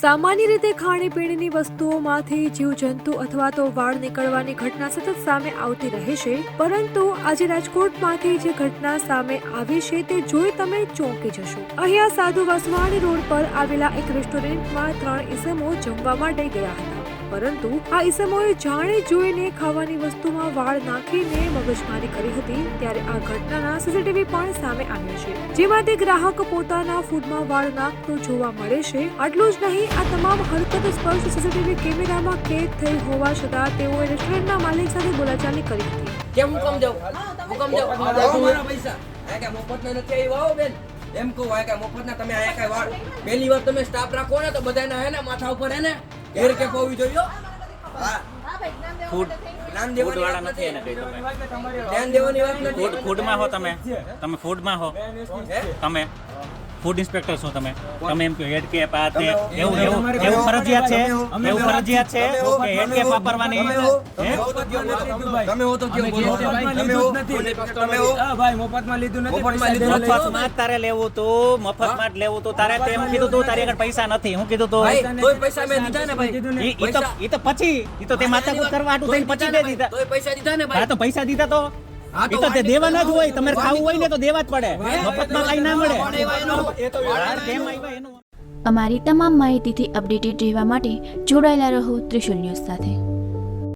સામાન્ય રીતે ખાણીપીણીની વસ્તુઓમાંથી જીવજંતુ અથવા તો વાળ નીકળવાની ઘટના સતત સામે આવતી રહે છે, પરંતુ આજે રાજકોટમાંથી જે ઘટના સામે આવી છે તે જોઈ તમે ચોંકી જશો। અહીંયા સાધુ વાસવાણી રોડ પર આવેલા એક રેસ્ટોરન્ટમાં 3 ઈસમો જમવા માટે ગયા હતા, પરંતુ આ ઈસમોએ જાણી જોઈને ખાવાની વસ્તુમાં વાળ નાખીને મગજમારી કરી હતી। ત્યારે આ ઘટનાના સીસીટીવી પણ સામે આવ્યા છે, જેમાં તે ગ્રાહક પોતાના ફૂડમાં વાળ નાખતો જોવા મળે છે। આટલું જ નહીં, આ તમામ હરકત સ્પષ્ટ સીસીટીવી કેમેરામાં કેદ થઈ હોવા છતાં તેઓએ રેસ્ટોરન્ટના માલિક સાથે બોલાચાલી કરી હતી। કેમ હુકમ જાવ મારા પૈસા આ કે મફતના નથી આવ્યા હો બેન, એમ કહું આ કે મફતના તમે આયા કઈ વાળ પહેલી વાર તમે સ્ટાફ રાખો ને તો બધાના હે ને માથા ઉપર હે ને ઘેર કે હોવી જોઈએ। હા ફૂડ નામ દેવાની વાળા વાત નથી એને કઈ તમે ધ્યાન દેવાની વાત નથી। ફૂડમાં હો તમે ફૂડમાં હો, તમે ફૂડ ઇન્સ્પેક્ટર છો, તમે એમ કહો હેડ કેપ આ તે એવું ફરજિયાત છે, એવું ફરજિયાત છે કે હેડ કેપ વાપરવાની તમે હો તો કેવું બોલો તમે હો ભાઈ મફતમાં લીધું નથી, મફતમાં જ તારે લેવું તું, મફતમાં જ લેવું તું તારે, તે હું કીધું તું તારી આગળ પૈસા નથી, હું કીધું તું ભાઈ તોય પૈસા મેં દીધા ને ભાઈ, ઈ તો પછી ઈ તો તે માથાકૂટ કરવા હાટું થઈને પછી દે દીધા, તોય પૈસા દીધા ને હા ભાઈ। તો પૈસા દીધા તો ઈ તો તે દેવાના જ હોય, તમારે ખાવું હોય ને તો દેવા જ પડે, મફતમાં કઈ ના મળે। કેમ આવ્યા એનું અમારી તમામ માહિતીથી અપડેટેડ રહેવા માટે જોડાયેલા રહો ત્રિશુલ ન્યૂઝ સાથે।